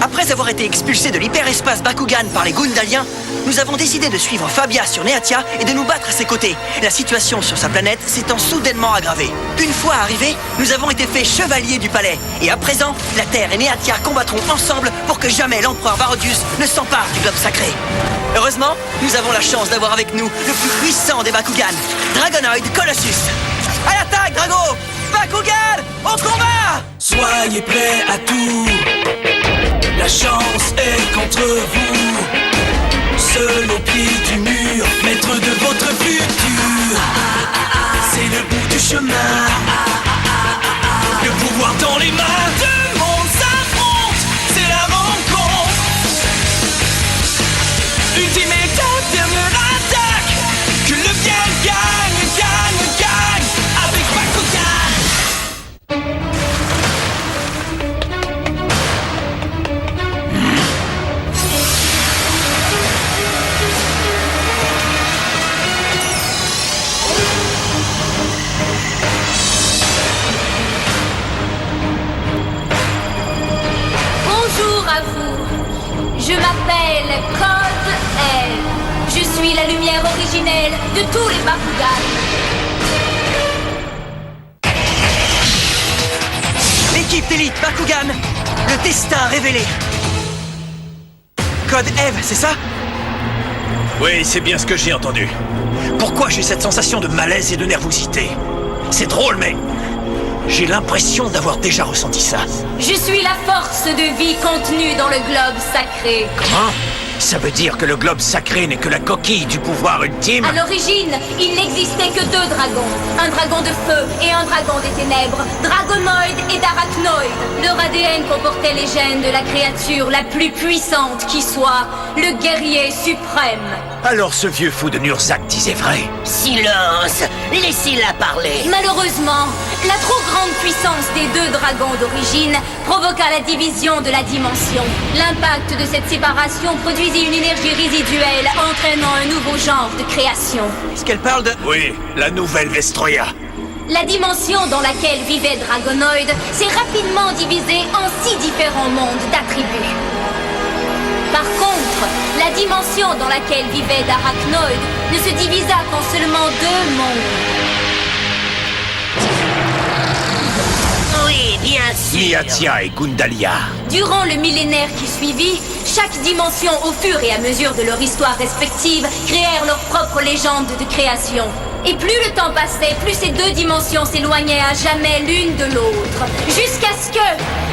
Après avoir été expulsés de l'hyperespace Bakugan par les Gundaliens, nous avons décidé de suivre Fabia sur Neatia et de nous battre à ses côtés. La situation sur sa planète s'étant soudainement aggravée. Une fois arrivés, nous avons été faits chevaliers du palais. Et à présent, la Terre et Neatia combattront ensemble pour que jamais l'empereur Barodius ne s'empare du globe sacré. Heureusement, nous avons la chance d'avoir avec nous le plus puissant des Bakugan, Dragonoid Colossus. À l'attaque, Drago! Bakugan, au combat! Soyez prêts à tout. La chance est contre vous. Seul au pied du mur, maître de votre futur. C'est le bout du chemin. Le pouvoir dans les mains. Deux mondes s'affrontent. C'est la rencontre. Ultimate dernière attaque. Que le bien gagne, gagne, gagne. Avec Bakugan. Bonjour à vous. Je m'appelle Code L. Je suis la lumière originelle de tous les Bakugan. L'équipe d'élite Bakugan, le destin révélé. Code Eve, c'est ça? Oui, c'est bien ce que j'ai entendu. Pourquoi j'ai cette sensation de malaise et de nervosité? C'est drôle, mais j'ai l'impression d'avoir déjà ressenti ça. Je suis la force de vie contenue dans le globe sacré. Comment? Ça veut dire que le globe sacré n'est que la coquille du pouvoir ultime? À l'origine, il n'existait que deux dragons. Un dragon de feu et un dragon des ténèbres. Dragonoid et Darachnoid. Leur ADN comportait les gènes de la créature la plus puissante qui soit, le guerrier suprême. Alors ce vieux fou de Nurzak disait vrai. Silence! Laissez-la parler! Malheureusement, la trop grande puissance des deux dragons d'origine provoqua la division de la dimension. L'impact de cette séparation produisit une énergie résiduelle entraînant un nouveau genre de création. Est-ce qu'elle parle de... Oui, la nouvelle Vestroya. La dimension dans laquelle vivait Dragonoid s'est rapidement divisée en 6 différents mondes d'attributs. Par contre, la dimension dans laquelle vivait Darachnoid ne se divisa qu'en seulement 2 mondes. Oui, bien sûr! Neatia et Gundalia. Durant le millénaire qui suivit, chaque dimension, au fur et à mesure de leur histoire respective, créèrent leur propre légende de création. Et plus le temps passait, plus ces 2 dimensions s'éloignaient à jamais l'une de l'autre. Jusqu'à ce que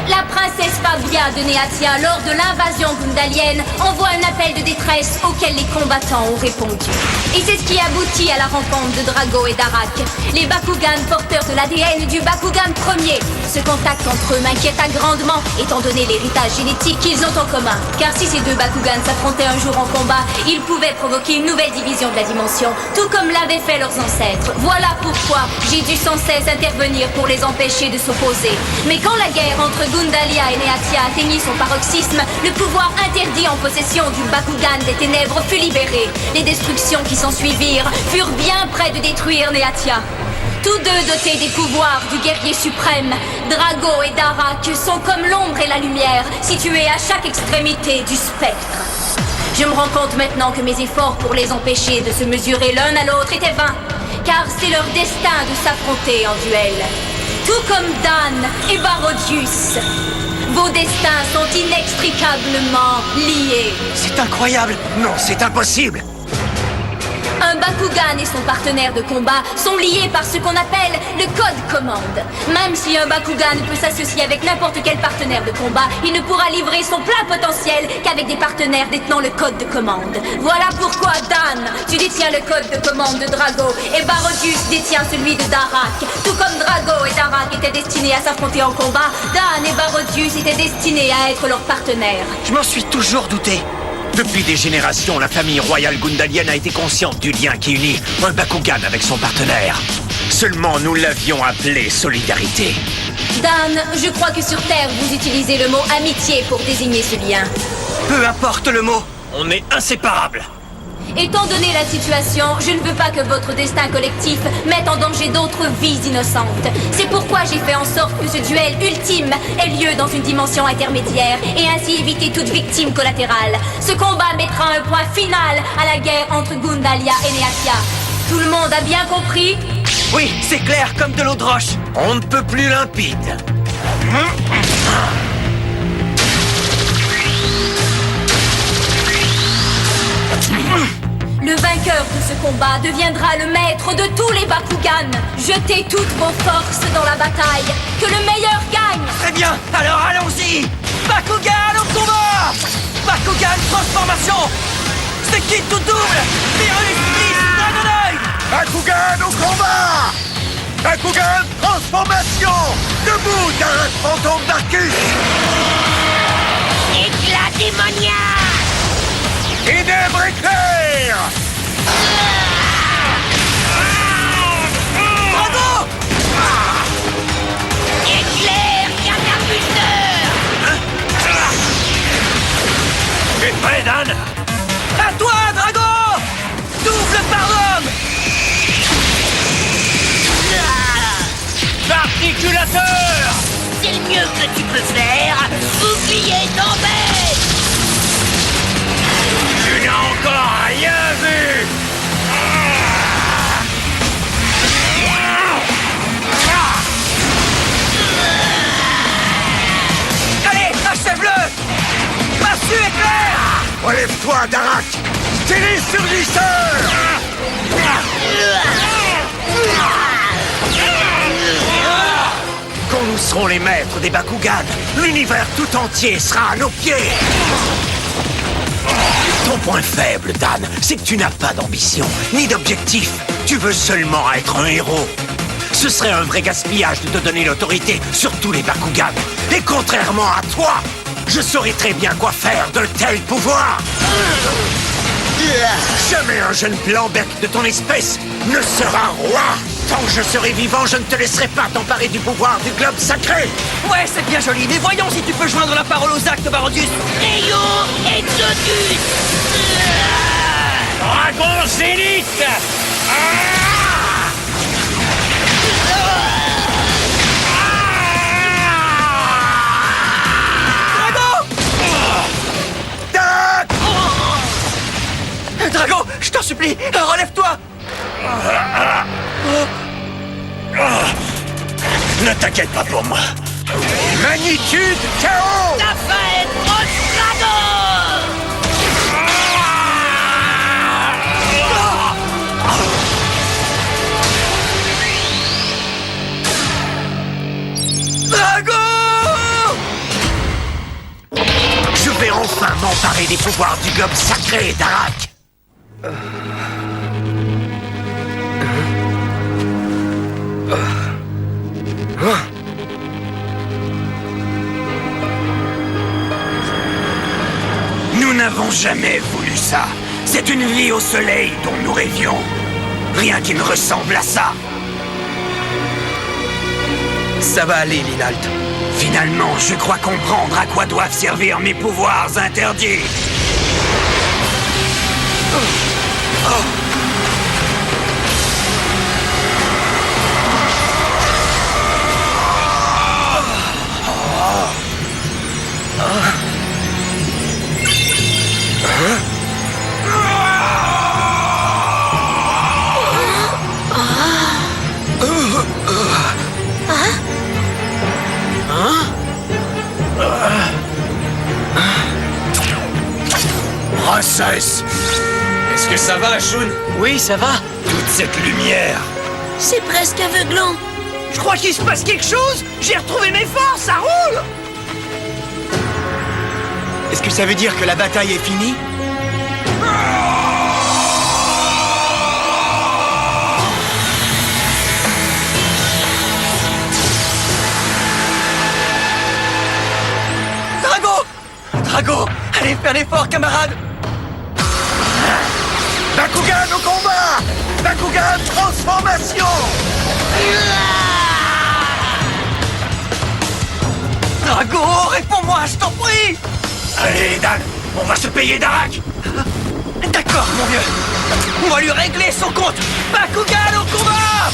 la princesse Fabia de Neatia, lors de l'invasion gundalienne, envoie un appel de détresse auquel les combattants ont répondu. Et c'est ce qui aboutit à la rencontre de Drago et Darak, les Bakugan porteurs de l'ADN du Bakugan premier. Ce contact entre eux m'inquiéta grandement, étant donné l'héritage génétique qu'ils ont en commun. Car si ces 2 Bakugan s'affrontaient un jour en combat, ils pouvaient provoquer une nouvelle division de la dimension, tout comme l'avaient fait leurs ancêtres. Voilà pourquoi j'ai dû sans cesse intervenir pour les empêcher de s'opposer. Mais quand la guerre entre Gundalia et Neatia atteignit son paroxysme, le pouvoir interdit en possession du Bakugan des ténèbres fut libéré. Les destructions qui s'ensuivirent furent bien près de détruire Neatia. Tous 2 dotés des pouvoirs du guerrier suprême, Drago et Darak sont comme l'ombre et la lumière, situés à chaque extrémité du spectre. Je me rends compte maintenant que mes efforts pour les empêcher de se mesurer l'un à l'autre étaient vains, car c'est leur destin de s'affronter en duel. Tout comme Dan et Barodius. Vos destins sont inextricablement liés. C'est incroyable. Non, c'est impossible. Un Bakugan et son partenaire de combat sont liés par ce qu'on appelle le code commande. Même si un Bakugan peut s'associer avec n'importe quel partenaire de combat, il ne pourra livrer son plein potentiel qu'avec des partenaires détenant le code de commande. Voilà pourquoi Dan, tu détiens le code de commande de Drago et Barodius détient celui de Darak. Tout comme Drago et Darak étaient destinés à s'affronter en combat, Dan et Barodius étaient destinés à être leurs partenaires. Je m'en suis toujours douté. Depuis des générations, la famille royale gundalienne a été consciente du lien qui unit un Bakugan avec son partenaire. Seulement, nous l'avions appelé solidarité. Dan, je crois que sur Terre, vous utilisez le mot amitié pour désigner ce lien. Peu importe le mot. On est inséparables. Étant donné la situation, je ne veux pas que votre destin collectif mette en danger d'autres vies innocentes. C'est pourquoi j'ai fait en sorte que ce duel ultime ait lieu dans une dimension intermédiaire et ainsi éviter toute victime collatérale. Ce combat mettra un point final à la guerre entre Gundalia et Neatia. Tout le monde a bien compris? Oui, c'est clair comme de l'eau de roche. On ne peut plus limpide. Le vainqueur de ce combat deviendra le maître de tous les Bakugan. Jetez toutes vos forces dans la bataille. Que le meilleur gagne. Très bien, alors allons-y. Bakugan au combat. Bakugan transformation. C'est qui tout double. Virus Blitz Dragonite. Bakugan au combat! Bakugan transformation! Debout d'un fantôme d'Arcus! Éclat démoniaque! Ténèbres éclair! Drago. Éclair catapulteur! Tu es prêt, Dan? À toi, Drago. Double pardon. Articulateur! C'est le mieux que tu peux faire! Oubliez ton bête! Tu n'as encore rien vu! Allez, achève-le. Massue éclair. Relève-toi, Darak! Télésurgisseur! Quand nous serons les maîtres des Bakugan, l'univers tout entier sera à nos pieds! Ton point faible, Dan, c'est que tu n'as pas d'ambition, ni d'objectif. Tu veux seulement être un héros. Ce serait un vrai gaspillage de te donner l'autorité sur tous les Bakugan. Et contrairement à toi, je saurais très bien quoi faire de tels pouvoirs. Jamais un jeune blanc-bec de ton espèce ne sera roi. Tant que je serai vivant, je ne te laisserai pas t'emparer du pouvoir du globe sacré. Ouais, c'est bien joli, mais voyons si tu peux joindre la parole aux actes, Barodius. Rayon Exodus! Dragon Zénith! Darak! Drago, je t'en supplie, relève-toi. Ne t'inquiète pas pour moi. Magnitude chaos! La fin est proche, Dragon! Drago. Je vais enfin m'emparer des pouvoirs du globe sacré, Darak. Nous n'avons jamais voulu ça. C'est une vie au soleil dont nous rêvions. Rien qui ne ressemble à ça. Ça va aller, Linalt. Finalement, je crois comprendre à quoi doivent servir mes pouvoirs interdits. Princesse! Est-ce que ça va, Shun? Oui, ça va. Toute cette lumière! C'est presque aveuglant! Je crois qu'il se passe quelque chose. J'ai retrouvé mes forces, ça roule. Est-ce que ça veut dire que la bataille est finie? Drago! Drago! Allez, fais un effort, camarade! Bakugan au combat! Bakugan transformation! Drago, réponds-moi, je t'en prie! Allez, Dan, on va se payer Darak! D'accord, mon vieux. On va lui régler son compte. Bakugan au combat!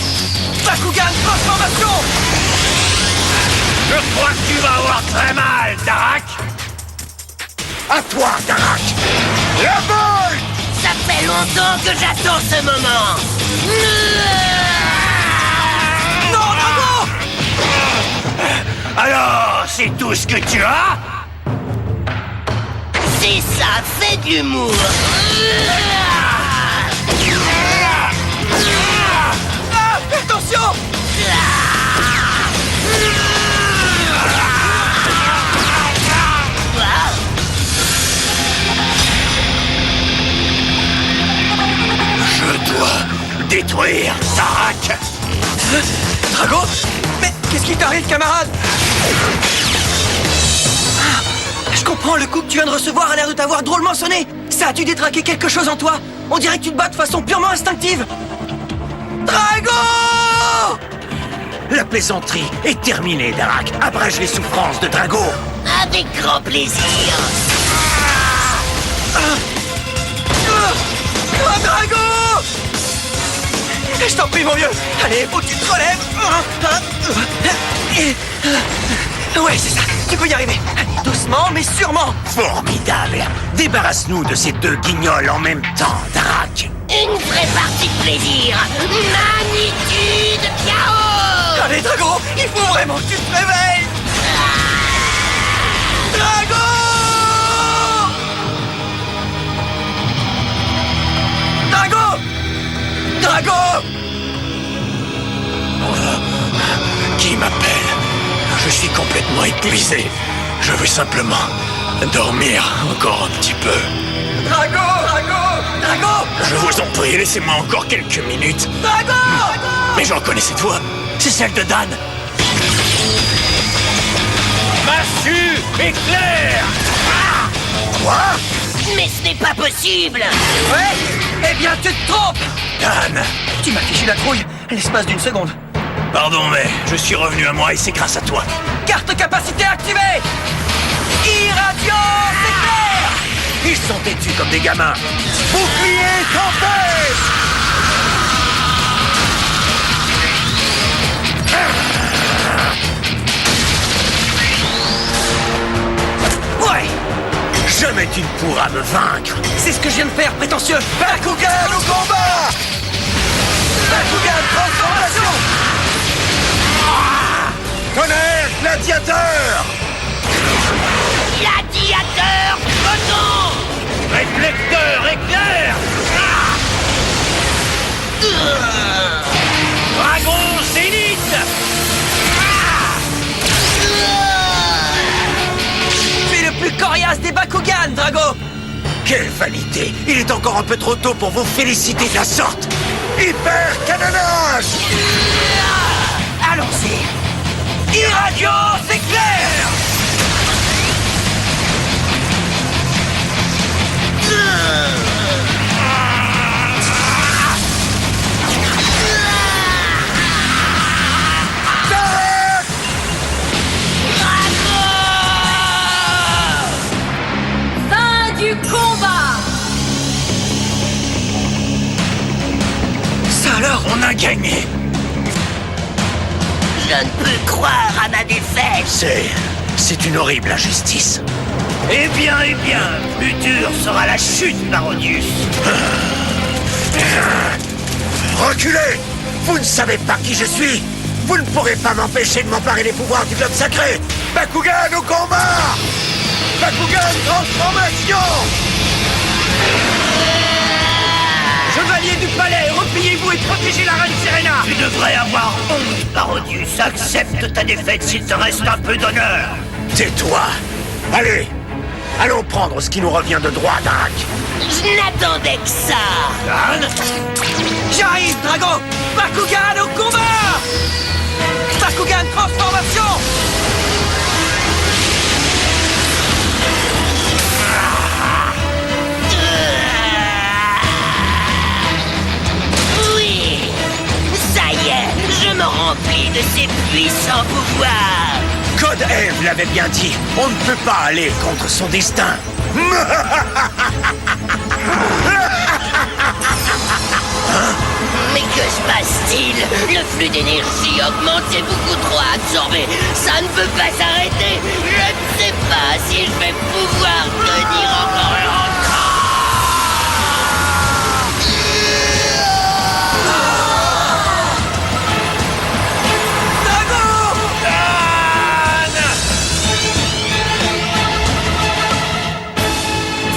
Bakugan transformation! Je crois que tu vas avoir très mal, Darak. À toi, Darak. La boule! Ça fait longtemps que j'attends ce moment. Non, Drago! Alors, c'est tout ce que tu as? C'est ça, fais de l'humour. Ah, attention! Je dois détruire Darak. Drago? Mais qu'est-ce qui t'arrive, camarade? Ah, je comprends, le coup que tu viens de recevoir a l'air de t'avoir drôlement sonné. Ça a-tu détraqué quelque chose en toi? On dirait que tu te bats de façon purement instinctive. Drago! La plaisanterie est terminée, Darak. Abrège les souffrances de Drago. Avec grand plaisir. Oh, Drago! Je t'en prie, mon vieux. Allez, faut que tu te relèves. Ouais, c'est ça. Tu peux y arriver. Allez, doucement, mais sûrement. Formidable. Débarrasse-nous de ces deux guignols en même temps, Darak. Une vraie partie de plaisir. Magnitude chaos. Allez, Drago, il faut vraiment que tu te réveilles. Drago! Drago! Drago! Qui m'appelle? Je suis complètement épuisé. Je veux simplement dormir encore un petit peu. Drago! Drago! Drago! Je vous en prie, laissez-moi encore quelques minutes. Drago! Mais j'en connais cette voix. C'est celle de Dan. Massue éclair! Quoi? Mais ce n'est pas possible. Ouais? Eh bien, tu te trompes! Dan! Tu m'as fichu la trouille l'espace d'une seconde. Pardon, mais je suis revenu à moi et c'est grâce à toi. Carte capacité activée! Irradiance éclair! Ils sont têtus comme des gamins. Bouclier tempête! Ouais! Jamais tu ne pourras me vaincre. C'est ce que je viens de faire, prétentieux! Bakugan au combat! Bakugan transformation! Tonnerre gladiateur! Gladiateur photon. Réflecteur éclair! Dragon zénith! Tu es le plus coriace des Bakugan, Drago! Quelle vanité! Il est encore un peu trop tôt pour vous féliciter de la sorte! Hyper canonnage! Allons-y! Irradiance éclair! Fin du combat! Ça alors? On a gagné! Je ne peux croire à ma défaite. C'est une horrible injustice. Eh bien, plus dure sera la chute, Parodius. Reculez! Vous ne savez pas qui je suis! Vous ne pourrez pas m'empêcher de m'emparer des pouvoirs du globe sacré! Bakugan au combat! Bakugan transformation! Chevalier du palais, repliez-vous et protégez la reine Serena. Tu devrais avoir honte, Parodius. Accepte ta défaite s'il te reste un peu d'honneur. Tais-toi! Allez! Allons prendre ce qui nous revient de droit, Darak! Je n'attendais que ça. Dan! J'arrive, Drago! Bakugan au combat! Bakugan transformation! Oui, ça y est, je me remplis de ces puissants pouvoirs. Code Eve l'avait bien dit, on ne peut pas aller contre son destin. Mais que se passe-t-il? Le flux d'énergie augmente, c'est beaucoup trop à absorber. Ça ne peut pas s'arrêter. Je ne sais pas si je vais pouvoir tenir encore longtemps.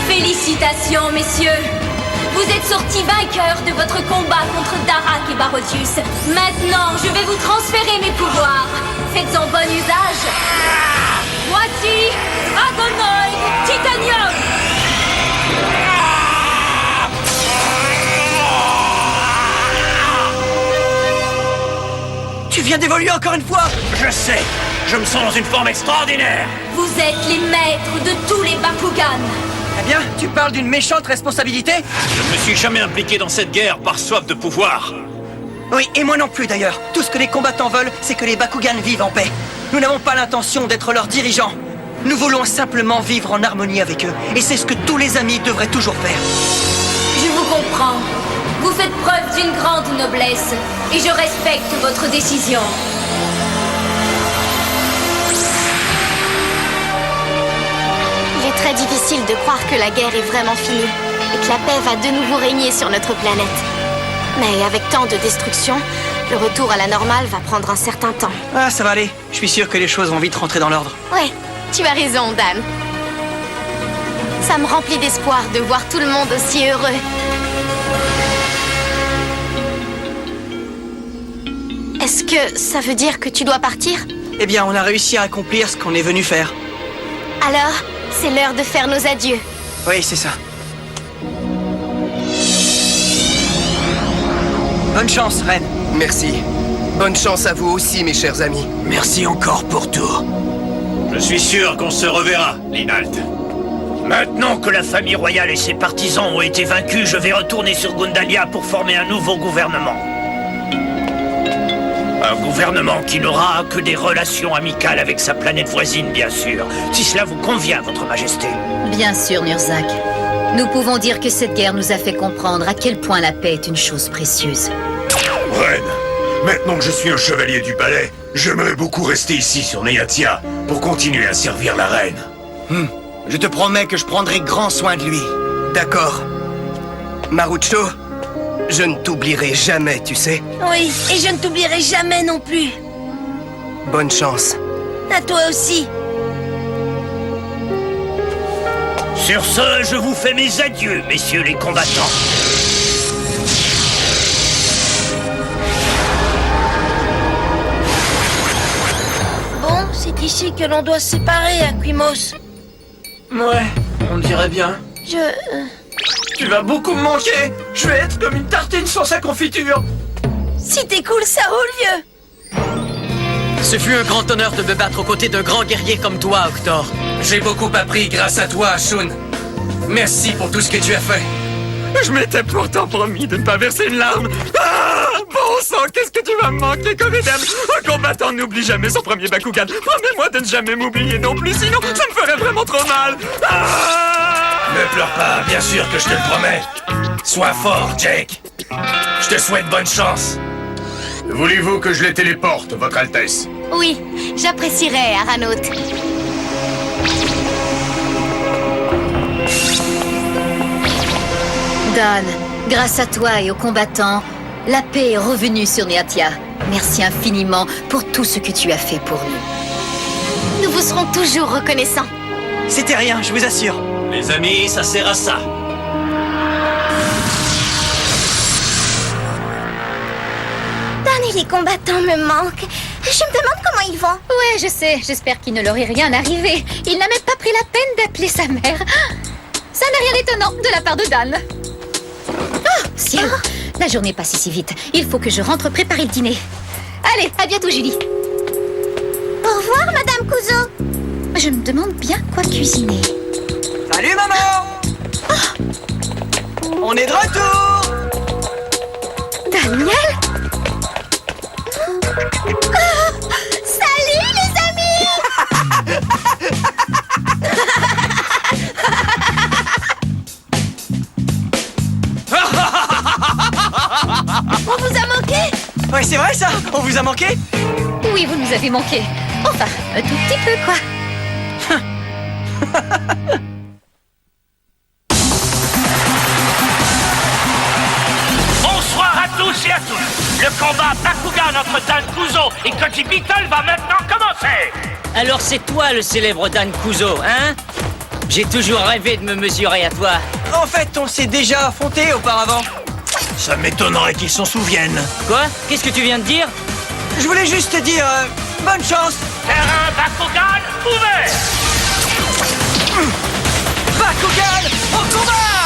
Félicitations, messieurs! Vous êtes sortis vainqueurs de votre combat contre Darak et Barodius. Maintenant, je vais vous transférer mes pouvoirs. Faites-en bon usage. Voici Dragonoid Titanium! Tu viens d'évoluer encore une fois! Je sais, je me sens dans une forme extraordinaire. Vous êtes les maîtres de tous les Bakugan. Eh bien, tu parles d'une méchante responsabilité? Je ne me suis jamais impliqué dans cette guerre par soif de pouvoir. Oui, et moi non plus d'ailleurs. Tout ce que les combattants veulent, c'est que les Bakugan vivent en paix. Nous n'avons pas l'intention d'être leurs dirigeants. Nous voulons simplement vivre en harmonie avec eux. Et c'est ce que tous les amis devraient toujours faire. Je vous comprends. Vous faites preuve d'une grande noblesse. Et je respecte votre décision. Il est très difficile de croire que la guerre est vraiment finie et que la paix va de nouveau régner sur notre planète. Mais avec tant de destruction, le retour à la normale va prendre un certain temps. Ah, ça va aller. Je suis sûr que les choses vont vite rentrer dans l'ordre. Ouais, tu as raison, Dan. Ça me remplit d'espoir de voir tout le monde aussi heureux. Est-ce que ça veut dire que tu dois partir? Eh bien, on a réussi à accomplir ce qu'on est venu faire. Alors, c'est l'heure de faire nos adieux. Oui, c'est ça. Bonne chance, Reine. Merci. Bonne chance à vous aussi, mes chers amis. Merci encore pour tout. Je suis sûr qu'on se reverra, Linalt. Maintenant que la famille royale et ses partisans ont été vaincus, je vais retourner sur Gundalia pour former un nouveau gouvernement. Un gouvernement qui n'aura que des relations amicales avec sa planète voisine, bien sûr. Si cela vous convient, Votre Majesté. Bien sûr, Nurzak. Nous pouvons dire que cette guerre nous a fait comprendre à quel point la paix est une chose précieuse. Reine, maintenant que je suis un chevalier du palais, j'aimerais beaucoup rester ici sur Neyatia pour continuer à servir la reine. Je te promets que je prendrai grand soin de lui. D'accord. Marucho, je ne t'oublierai jamais, tu sais. Oui, et je ne t'oublierai jamais non plus. Bonne chance. À toi aussi. Sur ce, je vous fais mes adieux, messieurs les combattants. Bon, c'est ici que l'on doit se séparer, Aquimos. Ouais, on dirait bien. Tu vas beaucoup me manquer. Je vais être comme une tartine sans sa confiture. Si t'es cool, ça roule mieux. Ce fut un grand honneur de me battre aux côtés d'un grand guerrier comme toi, Octor. J'ai beaucoup appris grâce à toi, Shun. Merci pour tout ce que tu as fait. Je m'étais pourtant promis de ne pas verser une larme. Ah, bon sang, qu'est-ce que tu vas me manquer, Corridem. Un combattant n'oublie jamais son premier Bakugan. Promets-moi de ne jamais m'oublier non plus, sinon ça me ferait vraiment trop mal. Ne pleure pas, bien sûr que je te le promets. Sois fort, Jake. Je te souhaite bonne chance. Voulez-vous que je les téléporte, Votre Altesse? Oui, j'apprécierais, Aranaut. Dan, grâce à toi et aux combattants, la paix est revenue sur Neatia. Merci infiniment pour tout ce que tu as fait pour nous. Nous vous serons toujours reconnaissants. C'était rien, je vous assure. Les amis, ça sert à ça. Dan et les combattants me manquent. Je me demande comment ils vont. Ouais, je sais. J'espère qu'il ne leur est rien arrivé. Il n'a même pas pris la peine d'appeler sa mère. Ça n'a rien d'étonnant de la part de Dan. Oh, ciel. La journée passe si vite. Il faut que je rentre préparer le dîner. Allez, à bientôt, Julie. Au revoir, Madame Kuzo. Je me demande bien quoi cuisiner. Salut, maman! On est de retour! Daniel? Salut, les amis! vrai ça? On vous a manqué? Oui, vous nous avez manqué. Enfin, un tout petit peu, quoi. Bonsoir à tous et à toutes. Le combat Bakugan entre Dan Kuzo et Koji Beetle va maintenant commencer. Alors c'est toi le célèbre Dan Kuzo, hein? J'ai toujours rêvé de me mesurer à toi. En fait, on s'est déjà affronté auparavant. Ça m'étonnerait qu'ils s'en souviennent. Quoi? Qu'est-ce que tu viens de dire? Je voulais juste te dire bonne chance. Terrain Bakugan ouvert. Bakugan, au combat!